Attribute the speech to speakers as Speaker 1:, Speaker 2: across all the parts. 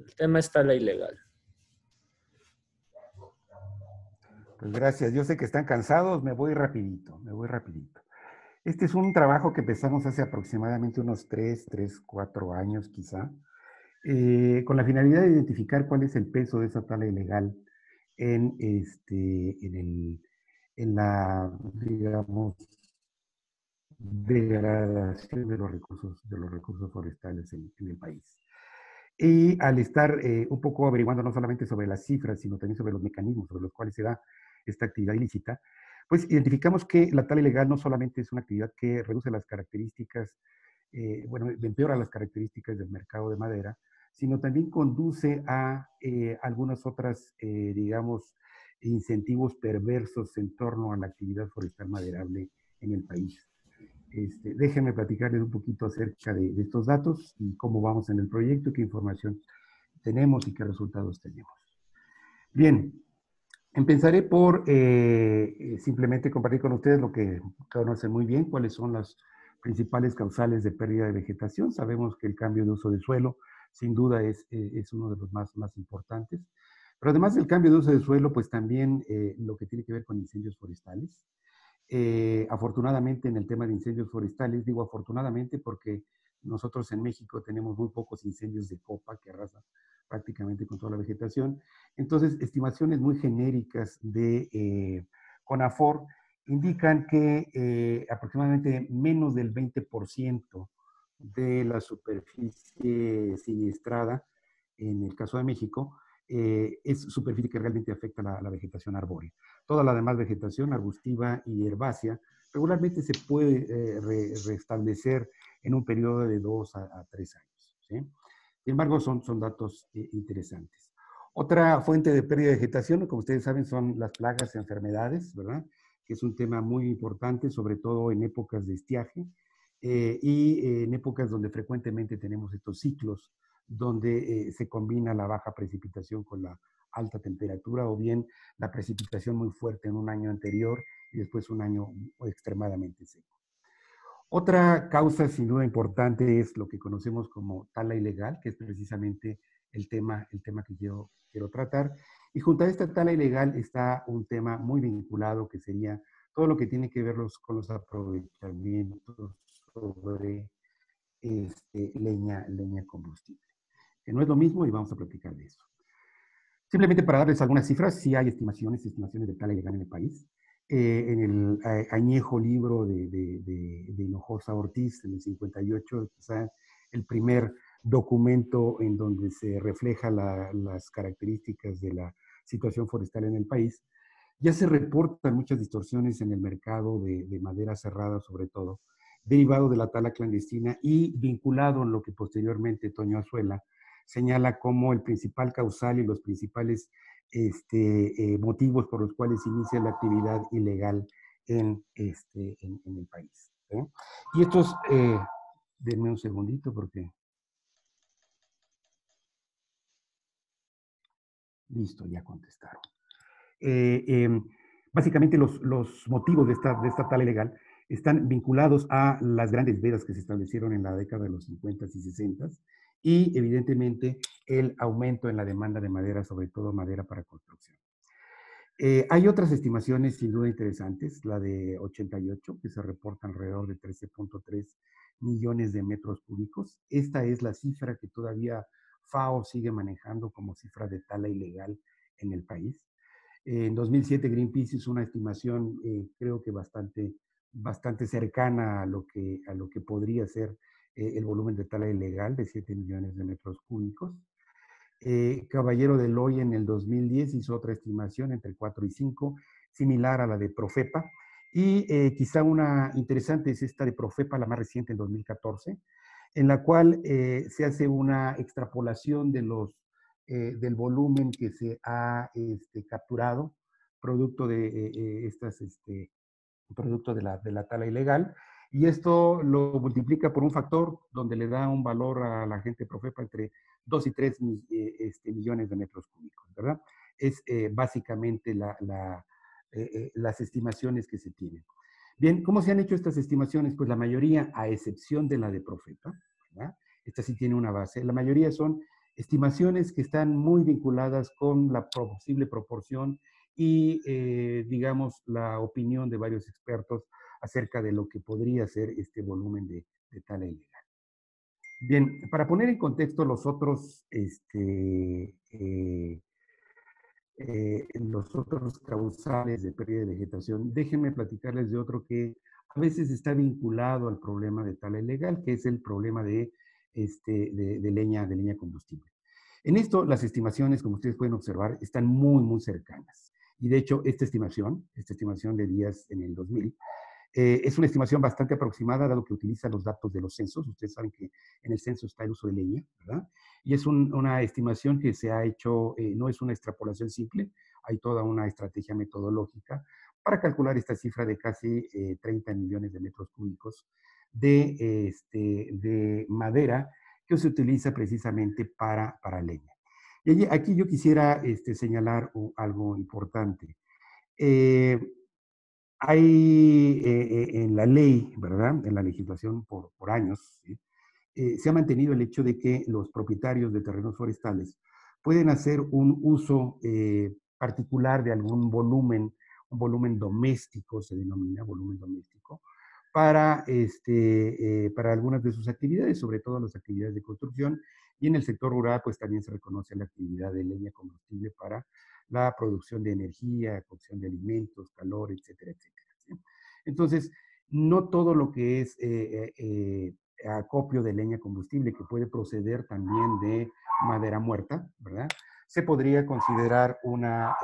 Speaker 1: El tema está la ilegal.
Speaker 2: Pues gracias. Yo sé que están cansados, me voy rapidito. Este es un trabajo que empezamos hace aproximadamente unos 4 años quizá, con la finalidad de identificar cuál es el peso de esa tala ilegal en, en la, digamos, degradación de los recursos forestales en el país. Y al estar un poco averiguando no solamente sobre las cifras, sino también sobre los mecanismos sobre los cuales se da esta actividad ilícita, pues identificamos que la tala ilegal no solamente es una actividad que reduce las características, bueno, empeora las características del mercado de madera, sino también conduce a algunas otras, digamos, incentivos perversos en torno a la actividad forestal maderable en el país. Déjenme platicarles un poquito acerca de estos datos y cómo vamos en el proyecto, qué información tenemos y qué resultados tenemos. Bien, empezaré por simplemente compartir con ustedes lo que conocen muy bien, cuáles son las principales causales de pérdida de vegetación. Sabemos que el cambio de uso de suelo, sin duda, es uno de los más importantes. Pero además del cambio de uso de suelo, pues también lo que tiene que ver con incendios forestales. Afortunadamente en el tema de incendios forestales, digo afortunadamente porque nosotros en México tenemos muy pocos incendios de copa que arrasan prácticamente con toda la vegetación. Entonces, estimaciones muy genéricas de CONAFOR indican que aproximadamente menos del 20% de la superficie siniestrada, en el caso de México, es superficie que realmente afecta la vegetación arbórea. Toda la demás vegetación arbustiva y herbácea regularmente se puede restablecer en un periodo de 2 a 3 años. ¿Sí? Sin embargo, son datos interesantes. Otra fuente de pérdida de vegetación, como ustedes saben, son las plagas y enfermedades, ¿verdad? Que es un tema muy importante, sobre todo en épocas de estiaje y en épocas donde frecuentemente tenemos estos ciclos donde se combina la baja precipitación con la alta temperatura o bien la precipitación muy fuerte en un año anterior y después un año extremadamente seco. Otra causa sin duda importante es lo que conocemos como tala ilegal, que es precisamente el tema que quiero tratar. Y junto a esta tala ilegal está un tema muy vinculado que sería todo lo que tiene que ver con los aprovechamientos sobre leña combustible. Que no es lo mismo y vamos a platicar de eso. Simplemente para darles algunas cifras, sí hay estimaciones de tala ilegal en el país. En el añejo libro de Hinojosa Ortiz, en el 58, quizá el primer documento en donde se refleja las características de la situación forestal en el país, ya se reportan muchas distorsiones en el mercado de madera cerrada, sobre todo, derivado de la tala clandestina y vinculado en lo que posteriormente Toño Azuela señala como el principal causal y los principales motivos por los cuales se inicia la actividad ilegal en el país. ¿Eh? Y estos, denme un segundito porque... Listo, ya contestaron. Básicamente los motivos de esta tala ilegal están vinculados a las grandes vedas que se establecieron en la década de los 50 y 60 y evidentemente el aumento en la demanda de madera, sobre todo madera para construcción. Hay otras estimaciones sin duda interesantes, la de 88, que se reporta alrededor de 13.3 millones de metros cúbicos. Esta es la cifra que todavía FAO sigue manejando como cifra de tala ilegal en el país. En 2007 Greenpeace hizo una estimación creo que bastante cercana a lo que podría ser el volumen de tala ilegal de 7 millones de metros cúbicos. Caballero de Loy en el 2010 hizo otra estimación entre 4 y 5, similar a la de Profepa. Y quizá una interesante es esta de Profepa, la más reciente, en 2014, en la cual se hace una extrapolación del volumen que se ha capturado, producto de producto de la tala ilegal. Y esto lo multiplica por un factor donde le da un valor a la gente Profepa entre 2 y 3 millones de metros cúbicos, ¿verdad? Es básicamente las estimaciones que se tienen. Bien, ¿cómo se han hecho estas estimaciones? Pues la mayoría, a excepción de la de Profepa, ¿verdad? Esta sí tiene una base. La mayoría son estimaciones que están muy vinculadas con la posible proporción y, digamos, la opinión de varios expertos acerca de lo que podría ser este volumen de tala ilegal. Bien, para poner en contexto los otros causales de pérdida de vegetación, déjenme platicarles de otro que a veces está vinculado al problema de tala ilegal, que es el problema de leña combustible. En esto, las estimaciones, como ustedes pueden observar, están muy, muy cercanas. Y de hecho, esta estimación de días en el 2000, es una estimación bastante aproximada, dado que utiliza los datos de los censos. Ustedes saben que en el censo está el uso de leña, ¿verdad? Y es una estimación que se ha hecho, no es una extrapolación simple, hay toda una estrategia metodológica para calcular esta cifra de casi 30 millones de metros cúbicos de madera que se utiliza precisamente para leña. Y aquí yo quisiera señalar algo importante. Eh, Hay en la ley, ¿verdad? En la legislación por años, ¿sí? Se ha mantenido el hecho de que los propietarios de terrenos forestales pueden hacer un uso particular de algún volumen, un volumen doméstico, se denomina volumen doméstico, para algunas de sus actividades, sobre todo las actividades de construcción, y en el sector rural pues también se reconoce la actividad de leña combustible para la producción de energía, cocción de alimentos, calor, etcétera, etcétera, ¿sí? Entonces, no todo lo que es acopio de leña combustible, que puede proceder también de madera muerta, ¿verdad? Se podría considerar una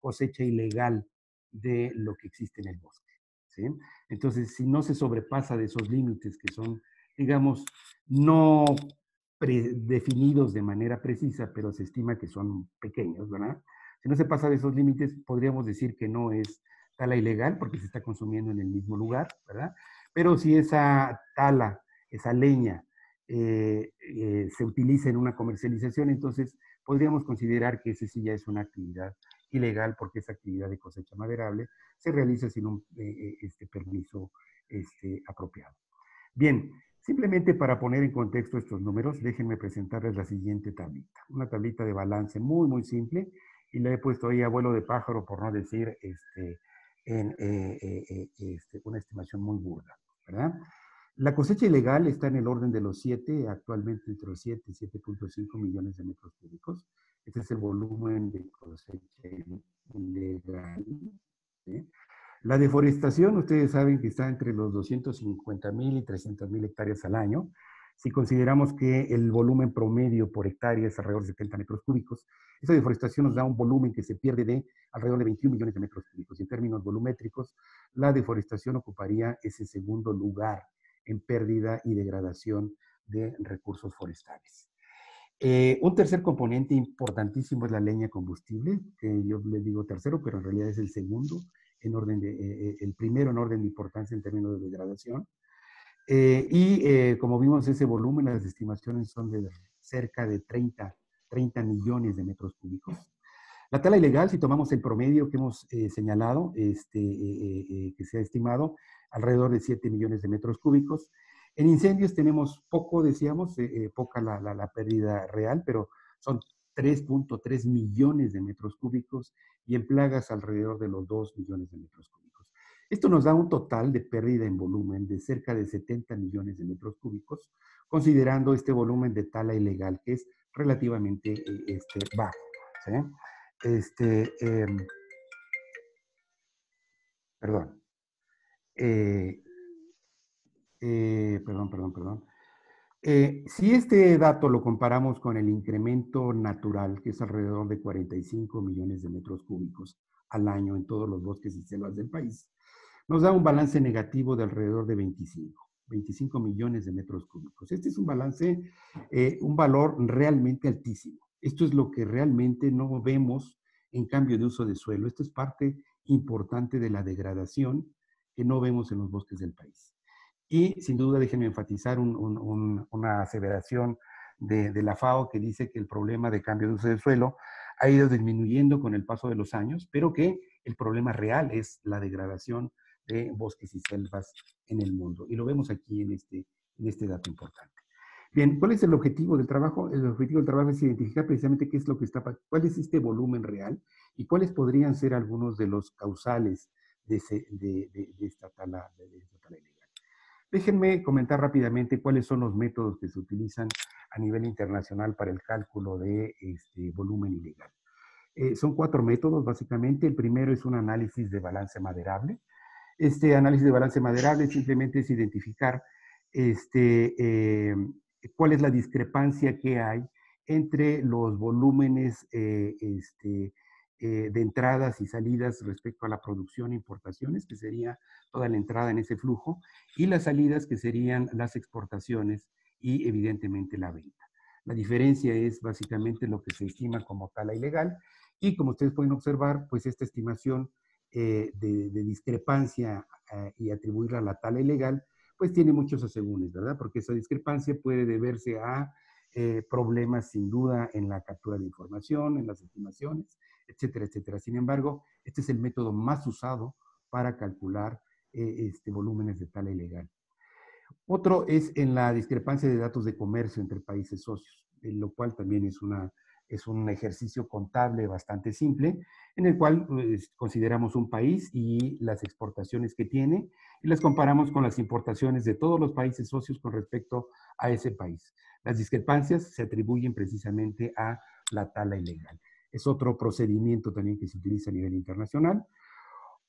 Speaker 2: cosecha ilegal de lo que existe en el bosque, ¿sí? Entonces, si no se sobrepasa de esos límites que son, digamos, no definidos de manera precisa, pero se estima que son pequeños, ¿verdad? Si no se pasa de esos límites, podríamos decir que no es tala ilegal porque se está consumiendo en el mismo lugar, ¿verdad? Pero si esa tala, esa leña, se utiliza en una comercialización, entonces podríamos considerar que ese sí ya es una actividad ilegal porque esa actividad de cosecha maderable se realiza sin un permiso apropiado. Bien, simplemente para poner en contexto estos números, déjenme presentarles la siguiente tablita. Una tablita de balance muy, muy simple, y la he puesto ahí a vuelo de pájaro, por no decir una estimación muy burda, ¿verdad? La cosecha ilegal está en el orden de los 7, actualmente entre los 7 y 7.5 millones de metros cúbicos. Este es el volumen de cosecha ilegal, ¿sí? La deforestación, ustedes saben que está entre los 250,000 y 300,000 hectáreas al año. Si consideramos que el volumen promedio por hectárea es alrededor de 70 metros cúbicos, esa deforestación nos da un volumen que se pierde de alrededor de 21 millones de metros cúbicos. Y en términos volumétricos, la deforestación ocuparía ese segundo lugar en pérdida y degradación de recursos forestales. Un tercer componente importantísimo es la leña combustible, que yo le digo tercero, pero en realidad es el segundo, el primero en orden de importancia en términos de degradación. Como vimos, ese volumen, las estimaciones son de cerca de 30 millones de metros cúbicos. La tala ilegal, si tomamos el promedio que hemos señalado, que se ha estimado, alrededor de 7 millones de metros cúbicos. En incendios tenemos poco, decíamos, poca la pérdida real, pero son 3.3 millones de metros cúbicos, y en plagas alrededor de los 2 millones de metros cúbicos. Esto nos da un total de pérdida en volumen de cerca de 70 millones de metros cúbicos, considerando este volumen de tala ilegal, que es relativamente bajo, ¿sí? Este, eh, perdón. Eh, perdón. Si este dato lo comparamos con el incremento natural, que es alrededor de 45 millones de metros cúbicos al año en todos los bosques y selvas del país, nos da un balance negativo de alrededor de 25 millones de metros cúbicos. Este es un balance, un valor realmente altísimo. Esto es lo que realmente no vemos en cambio de uso de suelo. Esto es parte importante de la degradación que no vemos en los bosques del país. Y sin duda, déjenme enfatizar una aseveración de la FAO que dice que el problema de cambio de uso del suelo ha ido disminuyendo con el paso de los años, pero que el problema real es la degradación de bosques y selvas en el mundo. Y lo vemos aquí en este dato importante. Bien, ¿cuál es el objetivo del trabajo? El objetivo del trabajo es identificar precisamente qué es lo que está, cuál es este volumen real y cuáles podrían ser algunos de los causales de esta tala, de esta tala ilegal. Déjenme comentar rápidamente cuáles son los métodos que se utilizan a nivel internacional para el cálculo de este volumen ilegal. Son 4 métodos, básicamente. El primero es un análisis de balance maderable. Este análisis de balance maderable simplemente es identificar cuál es la discrepancia que hay entre los volúmenes de entradas y salidas respecto a la producción e importaciones, que sería toda la entrada en ese flujo, y las salidas, que serían las exportaciones y evidentemente la venta. La diferencia es básicamente lo que se estima como tala ilegal, y como ustedes pueden observar, pues esta estimación de discrepancia y atribuirla a la tala ilegal, pues tiene muchos asegúnes, ¿verdad? Porque esa discrepancia puede deberse a problemas sin duda en la captura de información, en las estimaciones, etcétera, etcétera. Sin embargo, este es el método más usado para calcular volúmenes de tala ilegal. Otro es en la discrepancia de datos de comercio entre países socios, lo cual también es un ejercicio contable bastante simple, en el cual pues, consideramos un país y las exportaciones que tiene y las comparamos con las importaciones de todos los países socios con respecto a ese país. Las discrepancias se atribuyen precisamente a la tala ilegal. Es otro procedimiento también que se utiliza a nivel internacional.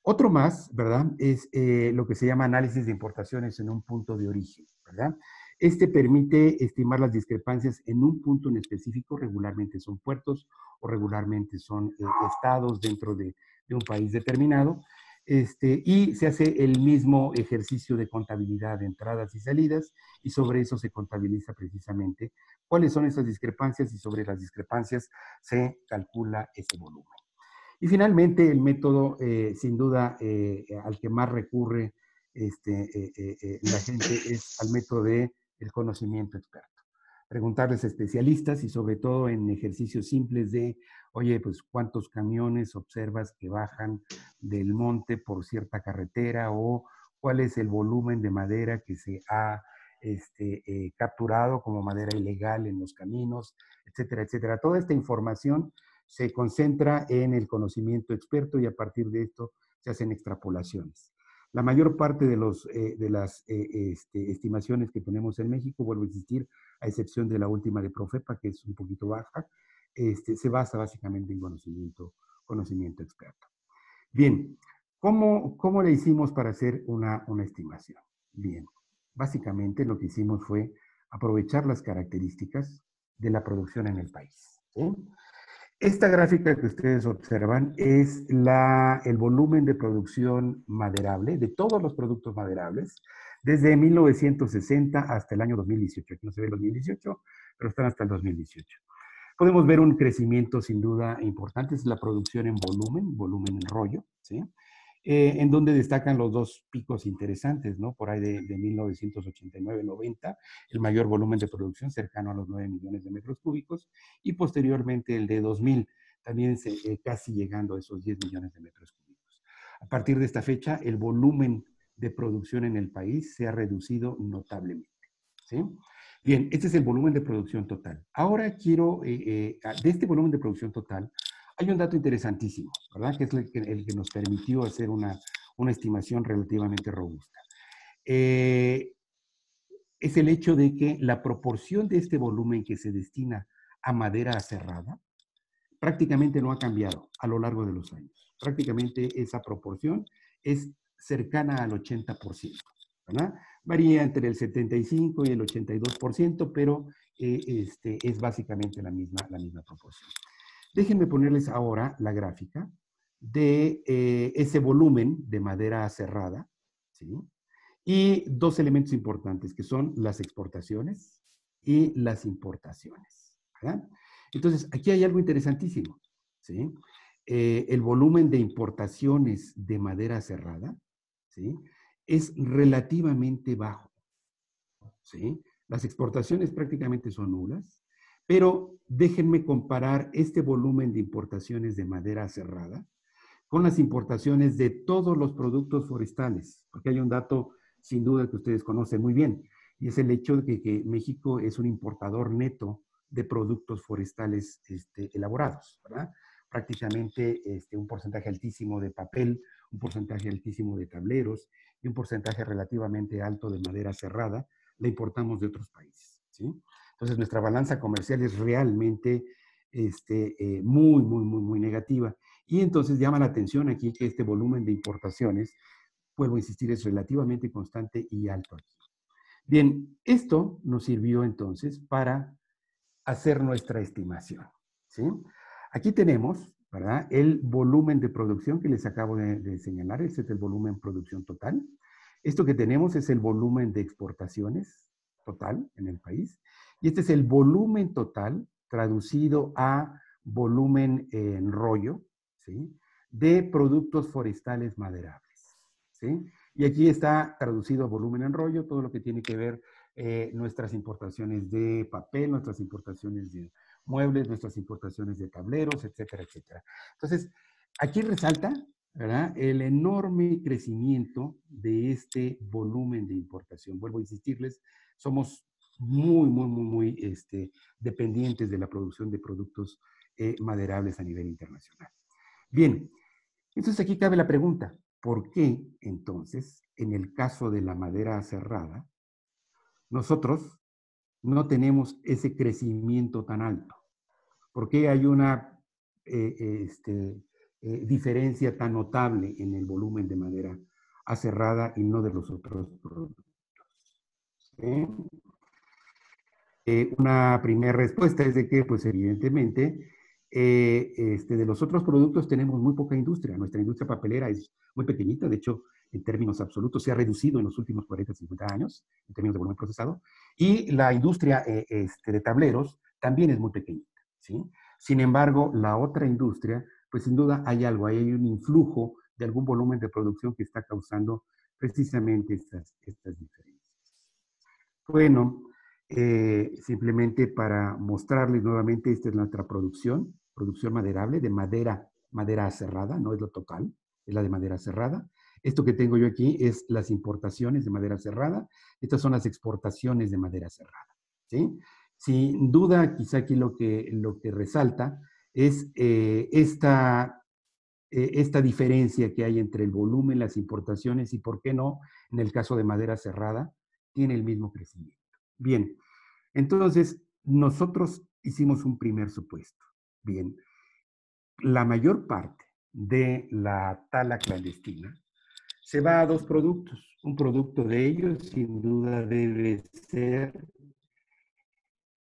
Speaker 2: Otro más, ¿verdad? Es lo que se llama análisis de importaciones en un punto de origen, ¿verdad? Este permite estimar las discrepancias en un punto en específico, regularmente son puertos o regularmente son estados dentro de un país determinado, y se hace el mismo ejercicio de contabilidad de entradas y salidas, y sobre eso se contabiliza precisamente cuáles son esas discrepancias, y sobre las discrepancias se calcula ese volumen. Y finalmente, el método, sin duda, al que más recurre la gente es al método del conocimiento experto. Preguntarles a especialistas y sobre todo en ejercicios simples de, oye, pues cuántos camiones observas que bajan del monte por cierta carretera, o cuál es el volumen de madera que se ha capturado como madera ilegal en los caminos, etcétera, etcétera. Toda esta información se concentra en el conocimiento experto y a partir de esto se hacen extrapolaciones. La mayor parte de las estimaciones que tenemos en México, vuelvo a insistir, a excepción de la última de Profepa, que es un poquito baja, se basa básicamente en conocimiento experto. Bien, ¿cómo le hicimos para hacer una estimación? Bien, básicamente lo que hicimos fue aprovechar las características de la producción en el país. ¿Sí? Esta gráfica que ustedes observan es el volumen de producción maderable de todos los productos maderables desde 1960 hasta el año 2018. Aquí no se ve el 2018, pero están hasta el 2018. Podemos ver un crecimiento sin duda importante, es la producción en volumen en rollo, ¿sí? En donde destacan los dos picos interesantes, ¿no? Por ahí de 1989-90, el mayor volumen de producción cercano a los 9 millones de metros cúbicos, y posteriormente el de 2000, también casi llegando a esos 10 millones de metros cúbicos. A partir de esta fecha, el volumen de producción en el país se ha reducido notablemente, ¿sí? Bien, este es el volumen de producción total. Ahora quiero, de este volumen de producción total, hay un dato interesantísimo, ¿verdad? Que es el que nos permitió hacer una estimación relativamente robusta. Es el hecho de que la proporción de este volumen que se destina a madera aserrada prácticamente no ha cambiado a lo largo de los años. Prácticamente esa proporción es cercana al 80%, ¿verdad? Varía entre el 75 y el 82%, pero es básicamente la misma proporción. Déjenme ponerles ahora la gráfica de ese volumen de madera aserrada, ¿sí? Y dos elementos importantes que son las exportaciones y las importaciones, ¿verdad? Entonces, aquí hay algo interesantísimo, ¿sí? El volumen de importaciones de madera aserrada, ¿sí? Es relativamente bajo, ¿sí? Las exportaciones prácticamente son nulas, pero déjenme comparar este volumen de importaciones de madera aserrada con las importaciones de todos los productos forestales, porque hay un dato sin duda que ustedes conocen muy bien. y es el hecho de que México es un importador neto de productos forestales elaborados, ¿verdad? Prácticamente un porcentaje altísimo de papel, un porcentaje altísimo de tableros y un porcentaje relativamente alto de madera cerrada, la importamos de otros países, ¿sí? Entonces, nuestra balanza comercial es realmente muy negativa. Y entonces llama la atención aquí que este volumen de importaciones, vuelvo a insistir, es relativamente constante y alto aquí. Bien, esto nos sirvió entonces para hacer nuestra estimación, ¿sí? Aquí tenemos, ¿verdad?, el volumen de producción que les acabo de señalar. Este es el volumen producción total. Esto que tenemos es el volumen de exportaciones total en el país. Y este es el volumen total traducido a volumen en rollo, ¿sí?, de productos forestales maderables, ¿sí? Y aquí está traducido a volumen en rollo todo lo que tiene que ver nuestras importaciones de papel, nuestras importaciones de muebles, nuestras importaciones de tableros, etcétera, etcétera. Entonces, aquí resalta, ¿verdad?, el enorme crecimiento de este volumen de importación. Vuelvo a insistirles, somos muy dependientes de la producción de productos maderables a nivel internacional. Bien, entonces aquí cabe la pregunta, ¿por qué entonces, en el caso de la madera cerrada, nosotros no tenemos ese crecimiento tan alto? ¿Por qué hay una diferencia tan notable en el volumen de madera aserrada y no de los otros productos? ¿Sí? Una primera respuesta es de que, pues evidentemente, de los otros productos tenemos muy poca industria. Nuestra industria papelera es muy pequeñita, de hecho, en términos absolutos, se ha reducido en los últimos 40, 50 años, en términos de volumen procesado, y la industria de tableros también es muy pequeñita, ¿sí? Sin embargo, la otra industria, pues sin duda hay algo, hay un influjo de algún volumen de producción que está causando precisamente estas diferencias. Bueno, simplemente para mostrarles nuevamente, esta es nuestra producción maderable de madera aserrada, no es lo total, es la de madera aserrada. Esto que tengo yo aquí es las importaciones de madera aserrada, estas son las exportaciones de madera aserrada, ¿sí? Sin duda, quizá aquí lo que resalta es esta diferencia que hay entre el volumen, las importaciones y, ¿por qué no?, en el caso de madera cerrada, tiene el mismo crecimiento. Bien, entonces nosotros hicimos un primer supuesto. Bien, la mayor parte de la tala clandestina se va a dos productos. Un producto de ellos, sin duda, debe ser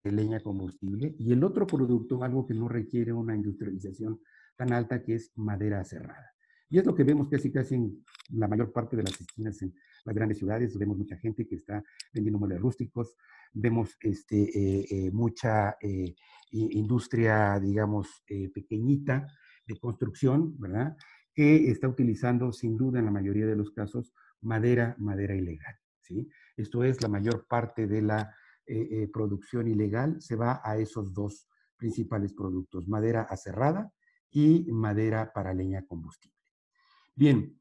Speaker 2: de leña combustible, y el otro producto, algo que no requiere una industrialización tan alta, que es madera cerrada. Y es lo que vemos casi en la mayor parte de las esquinas en las grandes ciudades. Vemos mucha gente que está vendiendo muebles rústicos, vemos mucha industria, digamos, pequeñita de construcción, ¿verdad?, que está utilizando sin duda en la mayoría de los casos madera ilegal, ¿sí? Esto es, la mayor parte de la producción ilegal se va a esos dos principales productos: madera aserrada y madera para leña combustible. Bien,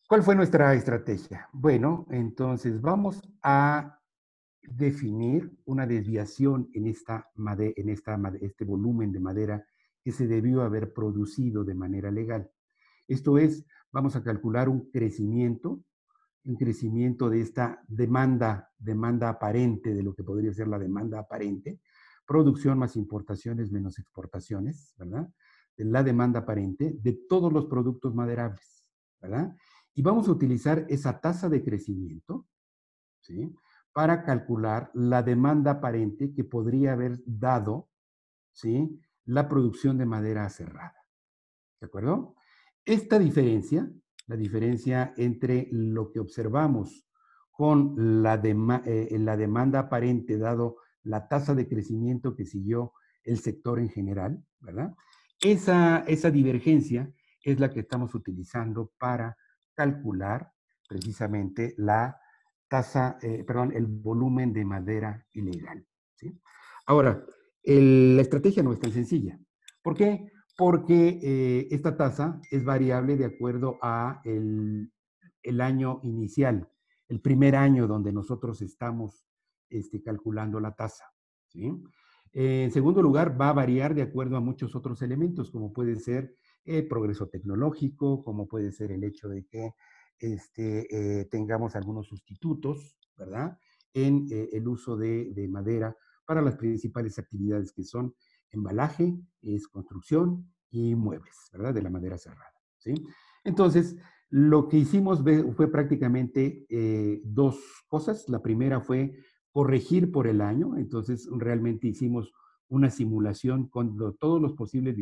Speaker 2: ¿cuál fue nuestra estrategia? Bueno, entonces vamos a definir una desviación en este volumen de madera que se debió haber producido de manera legal. Esto es, vamos a calcular un crecimiento de esta demanda aparente, de lo que podría ser la demanda aparente, producción más importaciones menos exportaciones, ¿verdad? De la demanda aparente de todos los productos maderables, ¿verdad? Y vamos a utilizar esa tasa de crecimiento, ¿sí?, para calcular la demanda aparente que podría haber dado, ¿sí?, la producción de madera aserrada. ¿De acuerdo? Esta diferencia, la diferencia entre lo que observamos con la demanda aparente, dado la tasa de crecimiento que siguió el sector en general, ¿verdad? Esa divergencia es la que estamos utilizando para calcular precisamente el volumen de madera ilegal, ¿sí? Ahora, la estrategia no es tan sencilla. ¿Por qué? Porque esta tasa es variable de acuerdo a el año inicial. el primer año donde nosotros estamos calculando la tasa, ¿sí? En segundo lugar, va a variar de acuerdo a muchos otros elementos, como puede ser el progreso tecnológico, como puede ser el hecho de que tengamos algunos sustitutos, ¿verdad? En el uso de madera para las principales actividades que son embalaje, es construcción y muebles, ¿verdad? De la madera cerrada, ¿sí? Entonces, lo que hicimos fue prácticamente dos cosas. La primera fue corregir por el año, entonces realmente hicimos una simulación con todos los posibles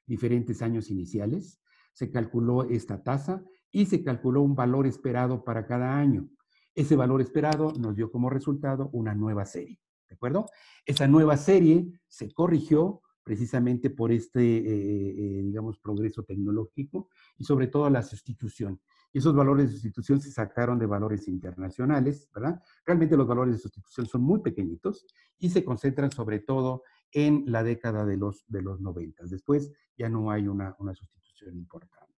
Speaker 2: diferentes años iniciales, se calculó esta tasa y se calculó un valor esperado para cada año. Ese valor esperado nos dio como resultado una nueva serie, ¿de acuerdo? Esa nueva serie se corrigió precisamente por digamos, progreso tecnológico y sobre todo la sustitución. Y esos valores de sustitución se sacaron de valores internacionales, ¿verdad? Realmente los valores de sustitución son muy pequeñitos y se concentran sobre todo en la década de los 90. Después ya no hay una sustitución importante.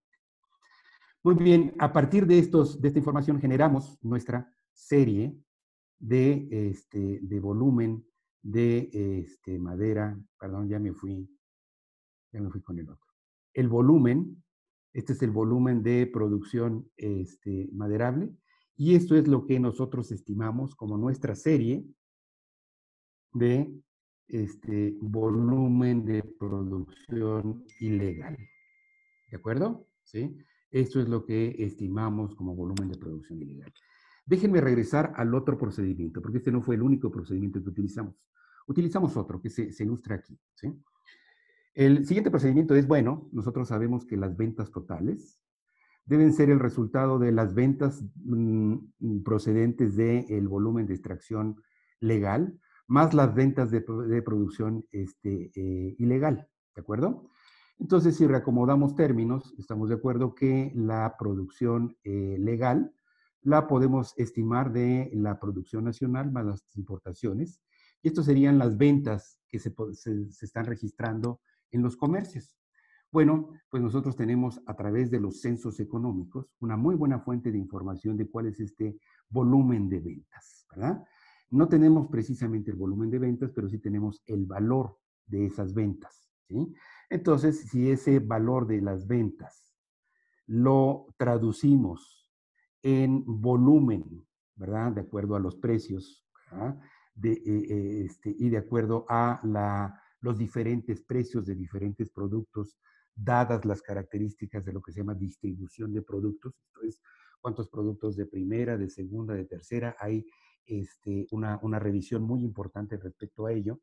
Speaker 2: Muy bien, a partir de esta información generamos nuestra serie de volumen de madera, perdón, ya me fui con el otro. El volumen, este es el volumen de producción maderable, y esto es lo que nosotros estimamos como nuestra serie de volumen de producción ilegal. ¿De acuerdo? ¿Sí? Esto es lo que estimamos como volumen de producción ilegal. Déjenme regresar al otro procedimiento, porque este no fue el único procedimiento que utilizamos. Utilizamos otro que se ilustra aquí, ¿sí? El siguiente procedimiento es, bueno, nosotros sabemos que las ventas totales deben ser el resultado de las ventas procedentes del volumen de extracción legal, más las ventas de producción ilegal, ¿de acuerdo? Entonces, si reacomodamos términos, estamos de acuerdo que la producción legal la podemos estimar de la producción nacional más las importaciones, y esto serían las ventas que se están registrando en los comercios. Bueno, pues nosotros tenemos a través de los censos económicos una muy buena fuente de información de cuál es este volumen de ventas, ¿verdad? No tenemos precisamente el volumen de ventas, pero sí tenemos el valor de esas ventas, ¿sí? Entonces, si ese valor de las ventas lo traducimos en volumen, ¿verdad? De acuerdo a los precios, ¿verdad? Y de acuerdo a los diferentes precios de diferentes productos, dadas las características de lo que se llama distribución de productos, esto es, cuántos productos de primera, de segunda, de tercera, hay una revisión muy importante respecto a ello.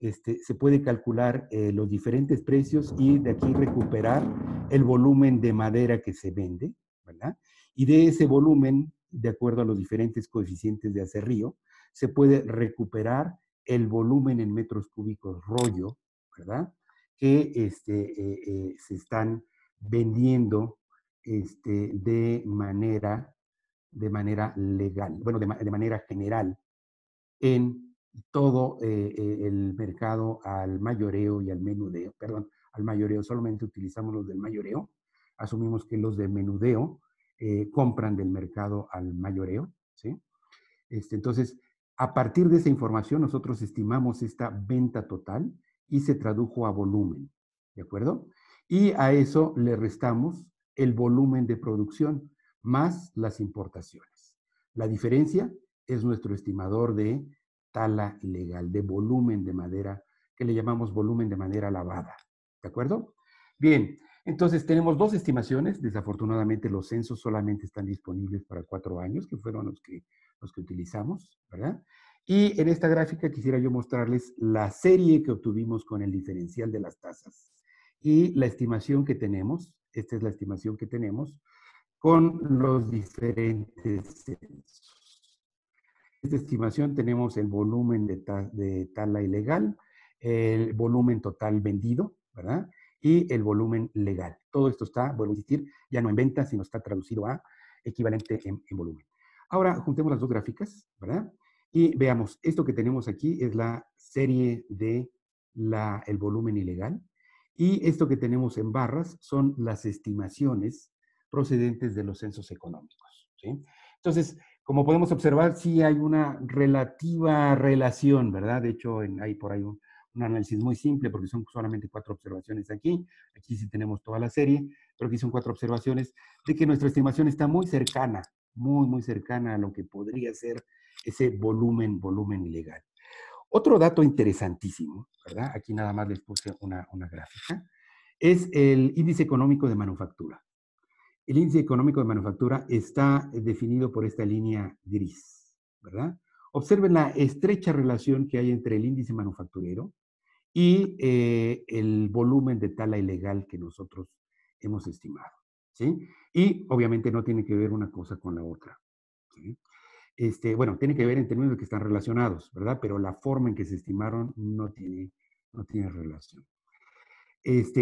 Speaker 2: Se puede calcular los diferentes precios y de aquí recuperar el volumen de madera que se vende, ¿verdad? Y de ese volumen, de acuerdo a los diferentes coeficientes de acerrío, se puede recuperar el volumen en metros cúbicos rollo, ¿verdad? Que se están vendiendo de manera legal, bueno, de manera general en todo el mercado al mayoreo y al menudeo, perdón, al mayoreo, solamente utilizamos los del mayoreo, asumimos que los de menudeo compran del mercado al mayoreo, ¿sí? Entonces, a partir de esa información, nosotros estimamos esta venta total y se tradujo a volumen, ¿de acuerdo? Y a eso le restamos el volumen de producción más las importaciones. La diferencia es nuestro estimador de tala ilegal, de volumen de madera, que le llamamos volumen de madera lavada, ¿de acuerdo? Bien, entonces tenemos dos estimaciones. Desafortunadamente los censos solamente están disponibles para 4 años, que fueron los que utilizamos, ¿verdad? Y en esta gráfica quisiera yo mostrarles la serie que obtuvimos con el diferencial de las tasas y la estimación que tenemos. Esta es la estimación que tenemos con los diferentes censos. Esta estimación tenemos el volumen de tala ilegal, el volumen total vendido, ¿verdad? Y el volumen legal. Todo esto está, vuelvo a insistir, ya no en ventas, sino está traducido a equivalente en volumen. Ahora juntemos las dos gráficas, ¿verdad? Y veamos, esto que tenemos aquí es la serie de el volumen ilegal. Y esto que tenemos en barras son las estimaciones procedentes de los censos económicos, ¿sí? Entonces, como podemos observar, sí hay una relativa relación, ¿verdad? De hecho, hay por ahí un análisis muy simple, porque son solamente 4 observaciones aquí. Aquí sí tenemos toda la serie, pero aquí son 4 observaciones de que nuestra estimación está muy cercana, muy cercana a lo que podría ser ese volumen ilegal. Otro dato interesantísimo, ¿verdad? Aquí nada más les puse una gráfica, es el índice económico de manufactura. El índice económico de manufactura está definido por esta línea gris, ¿verdad? Observen la estrecha relación que hay entre el índice manufacturero y el volumen de tala ilegal que nosotros hemos estimado, ¿sí? Y obviamente no tiene que ver una cosa con la otra, ¿sí? Bueno, tiene que ver en términos de que están relacionados, ¿verdad? Pero la forma en que se estimaron no tiene relación.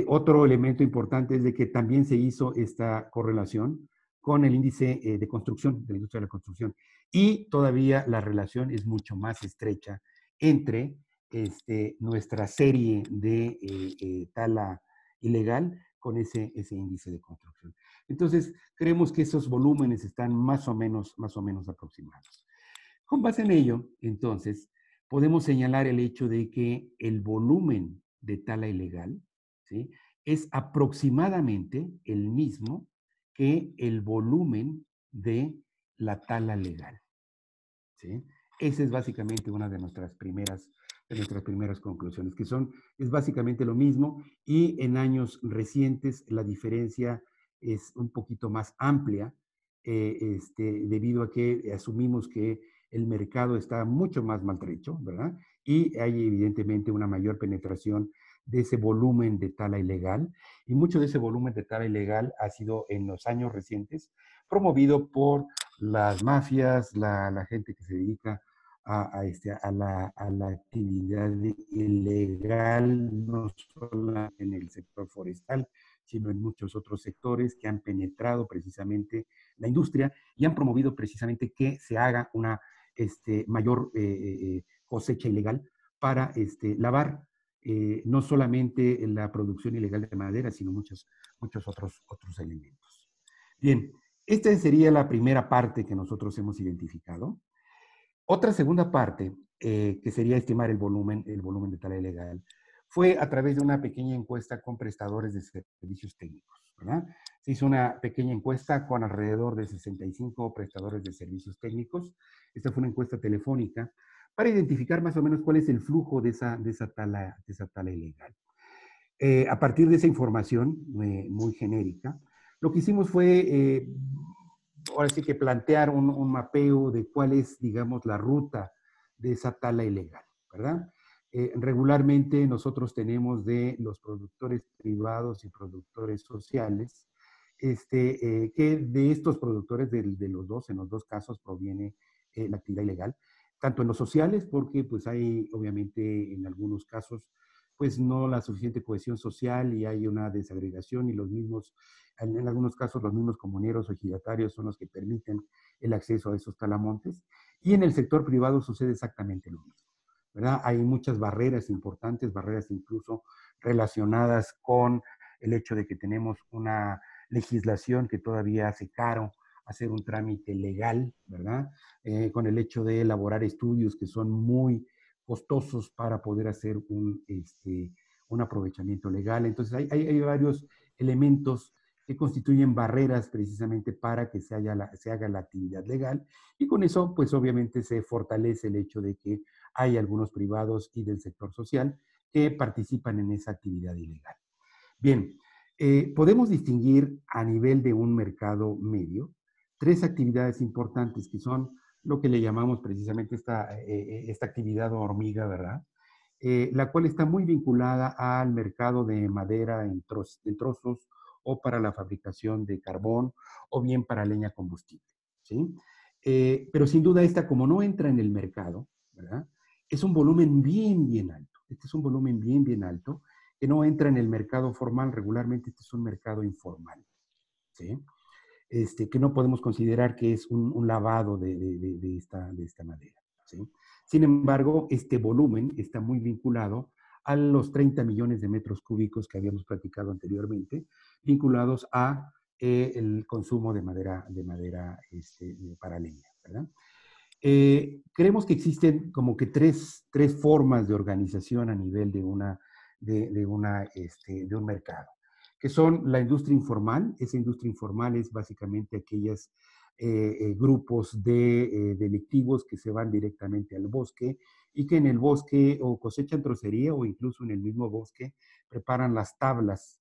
Speaker 2: Otro elemento importante es de que también se hizo esta correlación con el índice de construcción, de la industria de la construcción. Y todavía la relación es mucho más estrecha entre nuestra serie de tala ilegal con ese índice de construcción. Entonces, creemos que esos volúmenes están más o menos aproximados. Con base en ello, entonces, podemos señalar el hecho de que el volumen de tala ilegal, ¿sí?, es aproximadamente el mismo que el volumen de la tala legal, ¿sí? Esa es básicamente una de nuestras primeras conclusiones, es básicamente lo mismo, y en años recientes la diferencia es un poquito más amplia, debido a que asumimos que el mercado está mucho más maltrecho, ¿verdad? Y hay evidentemente una mayor penetración de ese volumen de tala ilegal, y mucho de ese volumen de tala ilegal ha sido en los años recientes promovido por las mafias, la gente que se dedica a la actividad ilegal, no solo en el sector forestal, sino en muchos otros sectores que han penetrado precisamente la industria y han promovido precisamente que se haga una mayor cosecha ilegal para lavar no solamente la producción ilegal de madera, sino muchos otros elementos. Bien, esta sería la primera parte que nosotros hemos identificado. Otra segunda parte, que sería estimar el volumen de tala ilegal, fue a través de una pequeña encuesta con prestadores de servicios técnicos, ¿verdad? Se hizo una pequeña encuesta con alrededor de 65 prestadores de servicios técnicos. Esta fue una encuesta telefónica para identificar más o menos cuál es el flujo de esa tala ilegal. A partir de esa información muy genérica, lo que hicimos fue, ahora sí que plantear un mapeo de cuál es, digamos, la ruta de esa tala ilegal, ¿verdad? Regularmente nosotros tenemos de los productores privados y productores sociales, que de estos productores, de los dos, en los dos casos proviene la actividad ilegal, tanto en los sociales, porque pues hay obviamente en algunos casos pues no la suficiente cohesión social y hay una desagregación, y en algunos casos los mismos comuneros o ejidatarios son los que permiten el acceso a esos talamontes. Y en el sector privado sucede exactamente lo mismo, ¿verdad? Hay muchas barreras importantes, barreras incluso relacionadas con el hecho de que tenemos una legislación que todavía hace caro hacer un trámite legal, ¿verdad? Con el hecho de elaborar estudios que son muy costosos para poder hacer un aprovechamiento legal. Entonces hay varios elementos que constituyen barreras precisamente para que se haga la actividad legal, y con eso pues obviamente se fortalece el hecho de que hay algunos privados y del sector social que participan en esa actividad ilegal. Bien, podemos distinguir a nivel de un mercado medio 3 actividades importantes que son lo que le llamamos precisamente esta actividad hormiga, ¿verdad? La cual está muy vinculada al mercado de madera en trozos, o para la fabricación de carbón, o bien para leña combustible, ¿sí? Pero sin duda esta, como no entra en el mercado, ¿verdad? Es un volumen bien alto. Este es un volumen bien alto que no entra en el mercado formal. Regularmente este es un mercado informal, ¿sí? Que no podemos considerar que es un lavado de esta madera, ¿sí? Sin embargo, este volumen está muy vinculado a los 30 millones de metros cúbicos que habíamos platicado anteriormente, vinculados a el consumo de madera para leña, ¿verdad? Creemos que existen como que tres formas de organización a nivel de un mercado, que son la industria informal. Esa industria informal es básicamente aquellos grupos de delictivos que se van directamente al bosque y que en el bosque o cosechan trocería o incluso en el mismo bosque preparan las tablas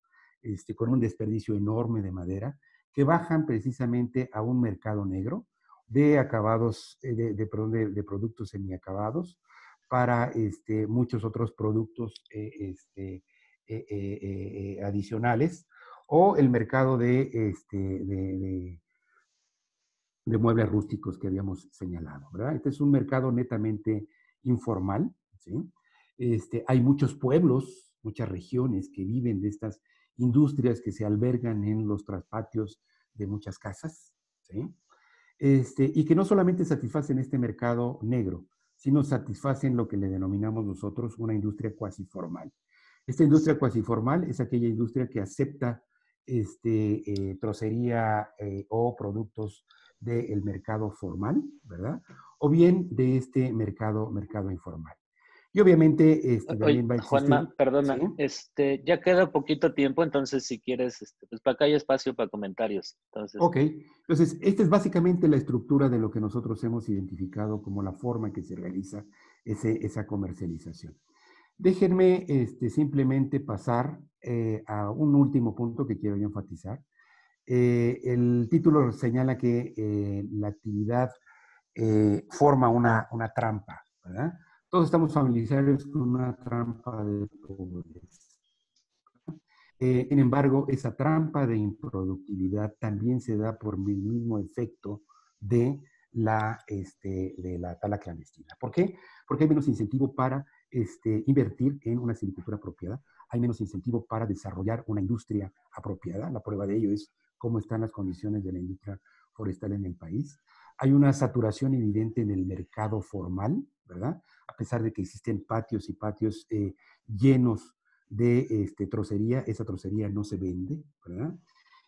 Speaker 2: con un desperdicio enorme de madera que bajan precisamente a un mercado negro de acabados, de productos semiacabados para muchos otros productos adicionales, o el mercado de muebles rústicos que habíamos señalado, ¿verdad? Este es un mercado netamente informal, ¿sí? Hay muchos pueblos, muchas regiones que viven de estas industrias que se albergan en los traspatios de muchas casas, ¿sí? Y que no solamente satisfacen este mercado negro, sino satisfacen lo que le denominamos nosotros una industria cuasi formal. Esta industria cuasi formal es aquella industria que acepta trocería o productos del mercado formal, ¿verdad? O bien de este mercado informal. Y obviamente
Speaker 1: Oye,
Speaker 2: también va a existir,
Speaker 1: Juanma,
Speaker 2: ¿sí?
Speaker 1: perdona, ya queda poquito tiempo, entonces si quieres, pues para acá hay espacio para comentarios. Entonces,
Speaker 2: Ok, entonces esta es básicamente la estructura de lo que nosotros hemos identificado como la forma en que se realiza esa comercialización. Déjenme simplemente pasar a un último punto que quiero yo enfatizar. El título señala que la actividad forma una trampa, ¿verdad? Todos estamos familiarizados con una trampa de pobreza. Sin embargo, esa trampa de improductividad también se da por el mismo efecto de de la tala clandestina. ¿Por qué? Porque hay menos incentivo para invertir en una silvicultura apropiada, hay menos incentivo para desarrollar una industria apropiada. La prueba de ello es cómo están las condiciones de la industria forestal en el país. Hay una saturación evidente en el mercado formal, ¿verdad? A pesar de que existen patios y patios llenos de trocería, esa trocería no se vende, ¿verdad?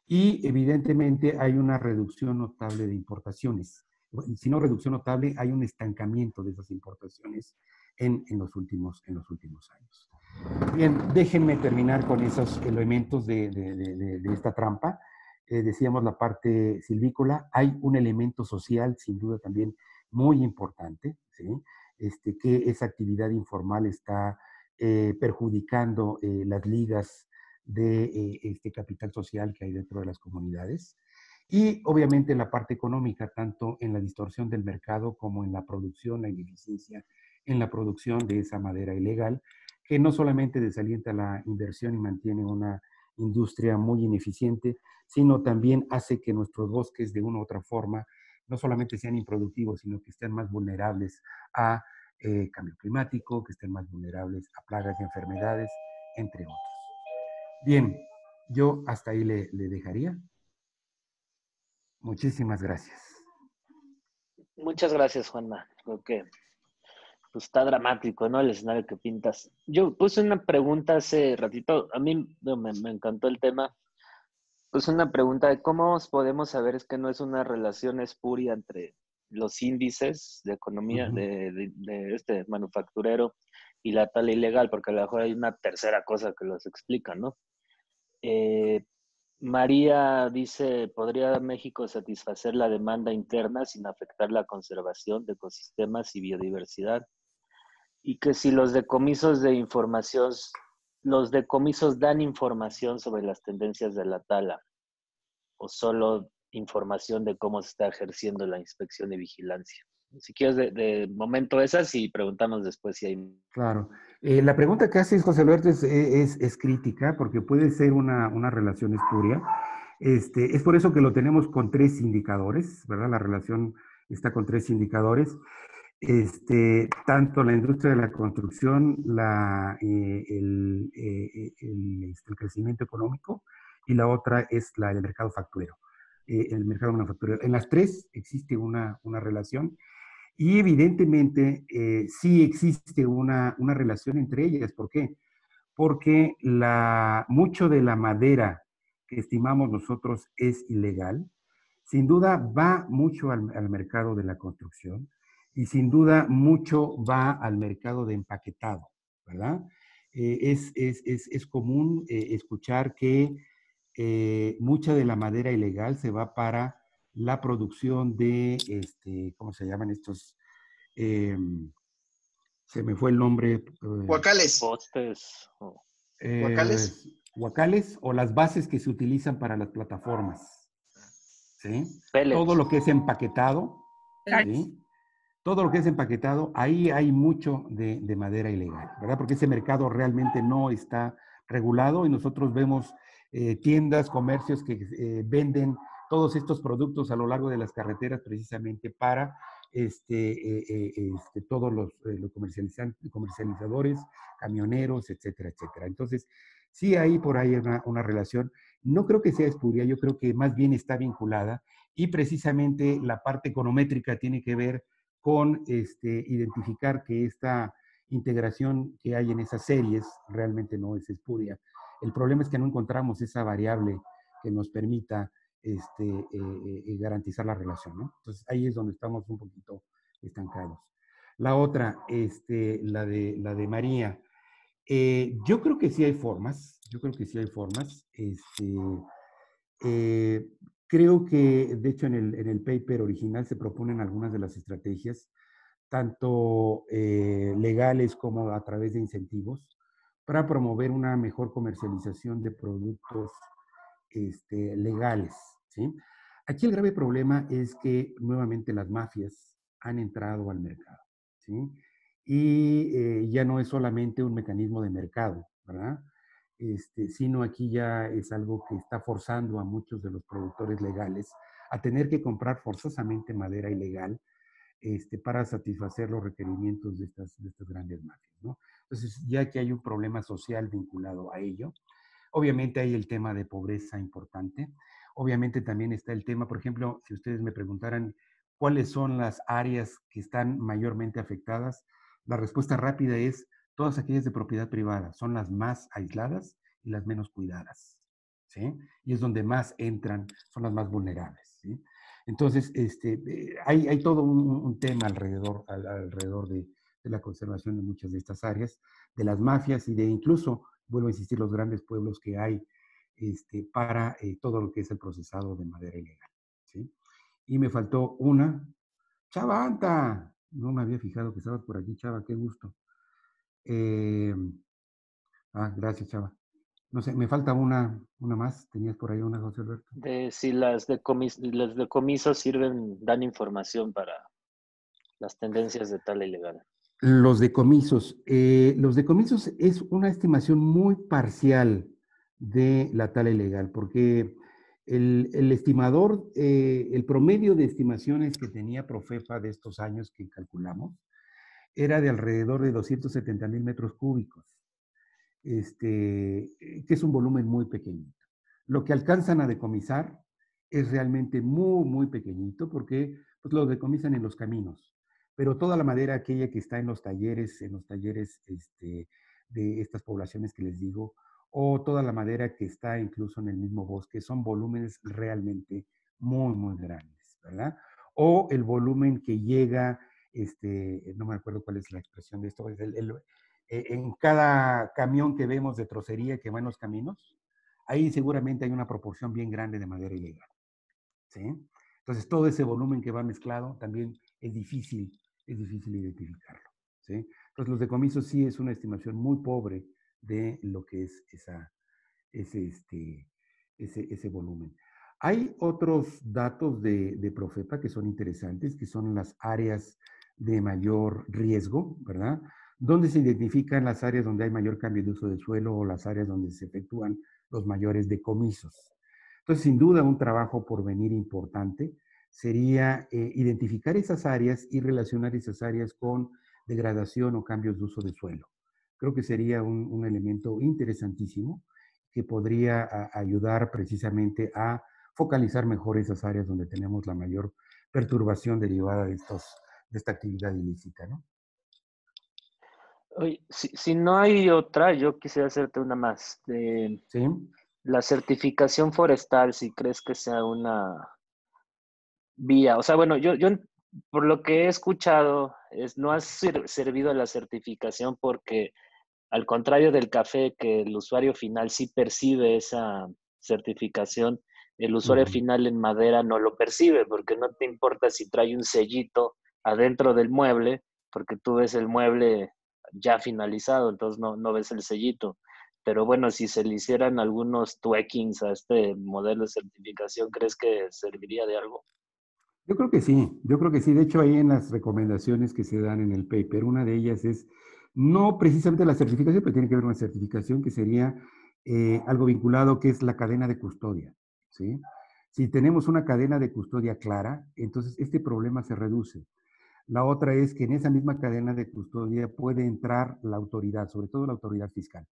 Speaker 2: Y evidentemente hay una reducción notable de importaciones. Bueno, si no reducción notable, hay un estancamiento de esas importaciones en los últimos años. Bien, déjenme terminar con esos elementos de esta trampa. Decíamos la parte silvícola, hay un elemento social, sin duda también muy importante, ¿sí? Que esa actividad informal está perjudicando las ligas de este capital social que hay dentro de las comunidades. Y obviamente la parte económica, tanto en la distorsión del mercado como en la producción, la ineficiencia en la producción de esa madera ilegal, que no solamente desalienta la inversión y mantiene una industria muy ineficiente, sino también hace que nuestros bosques de una u otra forma no solamente sean improductivos, sino que estén más vulnerables a cambio climático, que estén más vulnerables a plagas y enfermedades, entre otros. Bien, yo hasta ahí le dejaría. Muchísimas gracias.
Speaker 1: muchas gracias, Juanma. Creo que pues, está dramático, ¿no? El escenario que pintas. Yo puse una pregunta hace ratito, a mí me encantó el tema. Pues una pregunta de cómo podemos saber es que no es una relación espuria entre los índices de economía de este manufacturero y la tala ilegal, porque a lo mejor hay una tercera cosa que los explica, ¿no? Eh, María dice, ¿podría México satisfacer la demanda interna sin afectar la conservación de ecosistemas y biodiversidad? Y que si los decomisos dan información sobre las tendencias de la tala o solo información de cómo se está ejerciendo la inspección y vigilancia. Si quieres de momento esas y preguntamos después si hay...
Speaker 2: Claro. La pregunta que haces, José Alberto, es crítica porque puede ser una relación espuria. Es por eso que lo tenemos con tres indicadores, ¿verdad? La relación está con tres indicadores. Tanto la industria de la construcción, el crecimiento económico, y la otra es la del mercado facturero, el mercado manufacturero. En las tres existe una relación y evidentemente sí existe una relación entre ellas. ¿Por qué? Porque mucho de la madera que estimamos nosotros es ilegal sin duda va mucho al mercado de la construcción y sin duda mucho va al mercado de empaquetado, ¿verdad? Es común escuchar que mucha de la madera ilegal se va para la producción de, ¿cómo se llaman estos? Eh, Se me fue el nombre.
Speaker 3: Guacales.
Speaker 1: Postes.
Speaker 2: Eh,
Speaker 3: Guacales.
Speaker 2: Guacales o las bases que se utilizan para las plataformas, ¿sí? Todo
Speaker 1: Pellets.
Speaker 2: lo que es empaquetado, ¿sí? Todo lo que es empaquetado, ahí hay mucho de madera ilegal, ¿verdad? Porque ese mercado realmente no está regulado y nosotros vemos tiendas, comercios que venden todos estos productos a lo largo de las carreteras precisamente para todos los comercializadores, camioneros, etcétera, etcétera. Entonces, sí hay por ahí una relación. No creo que sea espuria, yo creo que más bien está vinculada y precisamente la parte econométrica tiene que ver con identificar que esta integración que hay en esas series realmente no es espuria. El problema es que no encontramos esa variable que nos permita garantizar la relación, ¿no? Entonces ahí es donde estamos un poquito estancados. La otra, la de María. Yo creo que sí hay formas, yo creo que sí hay formas. Eh, Creo que, de hecho, en el paper original se proponen algunas de las estrategias, tanto legales como a través de incentivos, para promover una mejor comercialización de productos legales, ¿sí? Aquí el grave problema es que nuevamente las mafias han entrado al mercado, ¿sí? Y ya no es solamente un mecanismo de mercado, ¿verdad? Sino aquí ya es algo que está forzando a muchos de los productores legales a tener que comprar forzosamente madera ilegal para satisfacer los requerimientos de estas grandes mafias, ¿no? Entonces, ya que hay un problema social vinculado a ello, obviamente hay el tema de pobreza importante. Obviamente también está el tema, por ejemplo, si ustedes me preguntaran cuáles son las áreas que están mayormente afectadas, la respuesta rápida es todas aquellas de propiedad privada. Son las más aisladas y las menos cuidadas, ¿sí? Y es donde más entran, son las más vulnerables, ¿sí? Entonces, hay todo un tema alrededor de la conservación de muchas de estas áreas, de las mafias y de incluso vuelvo a insistir, los grandes pueblos que hay para todo lo que es el procesado de madera ilegal, ¿sí? Y me faltó una. Chava, Anta. No me había fijado que estabas por aquí, Chava, qué gusto. Eh, Gracias, Chava. No sé, me falta una más. ¿Tenías por ahí una, José Alberto?
Speaker 1: De si las decomisos sirven, dan información para las tendencias de tala ilegal.
Speaker 2: Los decomisos es una estimación muy parcial de la tala ilegal, porque el estimador, el promedio de estimaciones que tenía Profepa de estos años que calculamos, era de alrededor de 270,000 metros cúbicos, que es un volumen muy pequeñito. Lo que alcanzan a decomisar es realmente muy, muy pequeñito porque pues, lo decomisan en los caminos. Pero toda la madera aquella que está en los talleres de estas poblaciones que les digo, o toda la madera que está incluso en el mismo bosque, son volúmenes realmente muy, muy grandes, ¿verdad? O el volumen que llega, no me acuerdo cuál es la expresión de esto, es en cada camión que vemos de trocería que va en los caminos, ahí seguramente hay una proporción bien grande de madera ilegal, ¿sí? Entonces, todo ese volumen que va mezclado también es difícil identificarlo, ¿sí? Entonces, los decomisos sí es una estimación muy pobre de lo que es ese, ese volumen. Hay otros datos de Profepa que son interesantes, que son las áreas de mayor riesgo, ¿verdad? Donde se identifican las áreas donde hay mayor cambio de uso del suelo o las áreas donde se efectúan los mayores decomisos. Entonces, sin duda, un trabajo por venir importante sería identificar esas áreas y relacionar esas áreas con degradación o cambios de uso de suelo. Creo que sería un elemento interesantísimo que podría ayudar precisamente a focalizar mejor esas áreas donde tenemos la mayor perturbación derivada de esta actividad ilícita, ¿no?
Speaker 1: Oye, si no hay otra, yo quisiera hacerte una más.
Speaker 2: Sí.
Speaker 1: La certificación forestal, si crees que sea vía, o sea, bueno, yo por lo que he escuchado, no ha servido la certificación porque al contrario del café, que el usuario final sí percibe esa certificación, el usuario
Speaker 2: Ujú.
Speaker 1: final en madera no lo percibe, porque no te importa si trae un sellito adentro del mueble, porque tú ves el mueble ya finalizado, entonces no ves el sellito. Pero bueno, si se le hicieran algunos tweakings a este modelo de certificación, ¿crees que serviría de algo?
Speaker 2: Yo creo que sí, yo creo que sí. De hecho, ahí en las recomendaciones que se dan en el paper, una de ellas es no precisamente la certificación, pero tiene que ver una certificación que sería algo vinculado que es la cadena de custodia, ¿sí? Si tenemos una cadena de custodia clara, entonces este problema se reduce. La otra es que en esa misma cadena de custodia puede entrar la autoridad, sobre todo la autoridad fiscal.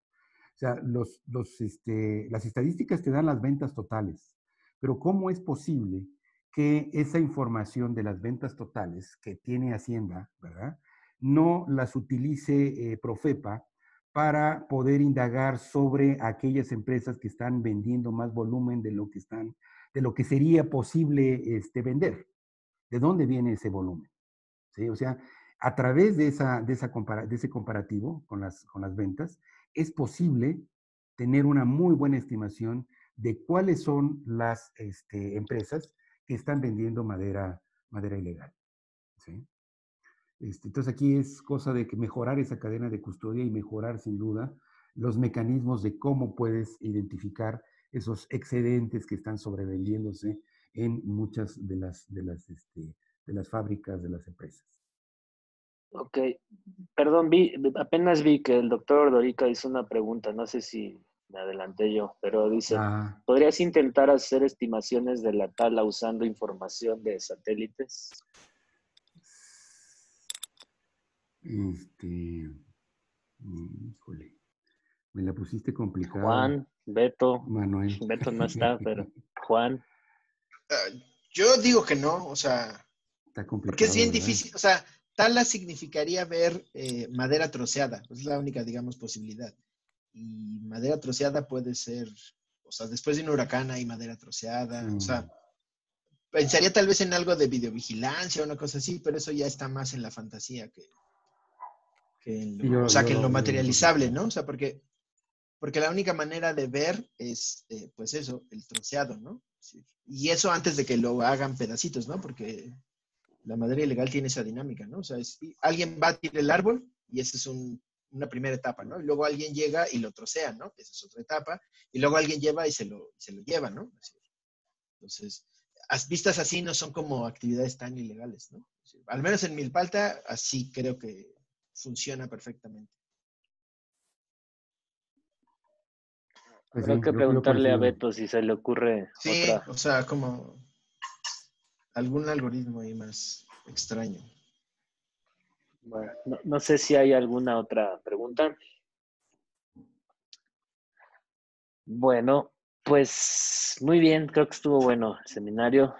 Speaker 2: O sea, las estadísticas te dan las ventas totales, pero ¿cómo es posible que esa información de las ventas totales que tiene Hacienda, ¿verdad? No las utilice Profepa para poder indagar sobre aquellas empresas que están vendiendo más volumen de lo que sería posible vender. ¿De dónde viene ese volumen? ¿Sí? O sea, a través de ese comparativo con las ventas, es posible tener una muy buena estimación de cuáles son las empresas que están vendiendo madera ilegal. ¿Sí? Entonces aquí es cosa de que mejorar esa cadena de custodia y mejorar sin duda los mecanismos de cómo puedes identificar esos excedentes que están sobrevendiéndose en muchas de las fábricas de las empresas.
Speaker 1: Ok, perdón, apenas vi que el doctor Dorica hizo una pregunta, no sé si me adelanté yo, pero dice,
Speaker 2: Ah,
Speaker 1: ¿podrías intentar hacer estimaciones de la tala usando información de satélites?
Speaker 2: este, híjole, me la pusiste complicada,
Speaker 1: Juan, Beto,
Speaker 2: Manuel.
Speaker 1: Beto no está, pero Juan,
Speaker 3: Ah, yo digo que no, o sea,
Speaker 2: Está
Speaker 3: porque es
Speaker 2: complicado,
Speaker 3: bien
Speaker 2: ¿verdad?
Speaker 3: difícil, o sea, tala significaría ver madera troceada, es la única, digamos, posibilidad. Y madera troceada puede ser, o sea, después de un huracán hay madera
Speaker 2: Sí,
Speaker 3: troceada, o sea, pensaría tal vez en algo de videovigilancia o una cosa así, pero eso ya está más en la fantasía que en
Speaker 2: sí,
Speaker 3: lo, o sea, que en lo
Speaker 2: yo lo
Speaker 3: materializable,
Speaker 2: contemplé.
Speaker 3: ¿no? O sea, porque la única manera de ver es, pues eso, el troceado, ¿no? Sí. Y eso antes de que lo hagan pedacitos, ¿no? Porque la madera ilegal tiene esa dinámica, ¿no? O sea, alguien va a tirar el árbol y esa es una primera etapa, ¿no? Y luego alguien llega y lo trocea, ¿no? Esa es otra etapa. Y luego alguien lleva y se lo lleva, ¿no? Así. Entonces, vistas así no son como actividades tan ilegales, ¿no? Así, al menos en Milpalta, así creo que funciona perfectamente.
Speaker 2: Pues
Speaker 1: habrá
Speaker 2: sí,
Speaker 1: que
Speaker 2: yo
Speaker 1: preguntarle a
Speaker 2: coincido.
Speaker 1: Beto si se le ocurre
Speaker 3: Sí,
Speaker 1: otra.
Speaker 3: o sea, como algún algoritmo ahí más extraño.
Speaker 1: Bueno, no sé si hay alguna otra pregunta. Bueno, pues muy bien, creo que estuvo bueno el seminario.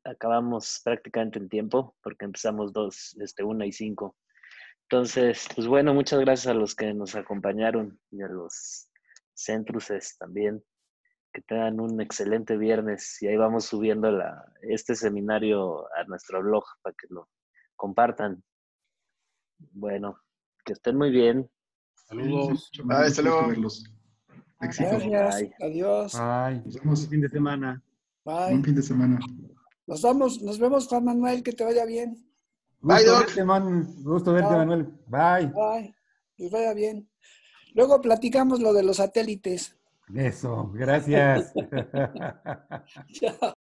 Speaker 1: Acabamos prácticamente en tiempo porque empezamos 1:05. Entonces, pues bueno, muchas gracias a los que nos acompañaron y a los centruses también. Que tengan un excelente viernes y ahí vamos subiendo este seminario a nuestro blog para que lo compartan. Bueno, que estén muy bien.
Speaker 4: Sí,
Speaker 5: Saludos.
Speaker 4: me dio
Speaker 3: Hasta
Speaker 4: mucho gusto
Speaker 3: luego.
Speaker 4: verlos. Éxito.
Speaker 5: Gracias.
Speaker 1: Bye.
Speaker 5: Adiós.
Speaker 2: Bye.
Speaker 4: Nos
Speaker 5: Buen
Speaker 4: vemos.
Speaker 5: fin de semana.
Speaker 4: Buen
Speaker 5: Bye.
Speaker 4: fin de semana.
Speaker 5: Nos vemos, Juan Manuel, que te vaya bien.
Speaker 3: Bye, Doc.
Speaker 2: Gusto verte,
Speaker 5: Chao.
Speaker 2: Manuel. Bye.
Speaker 5: Bye. Que os vaya bien. Luego platicamos lo de los satélites.
Speaker 2: Eso, gracias.
Speaker 5: Chao.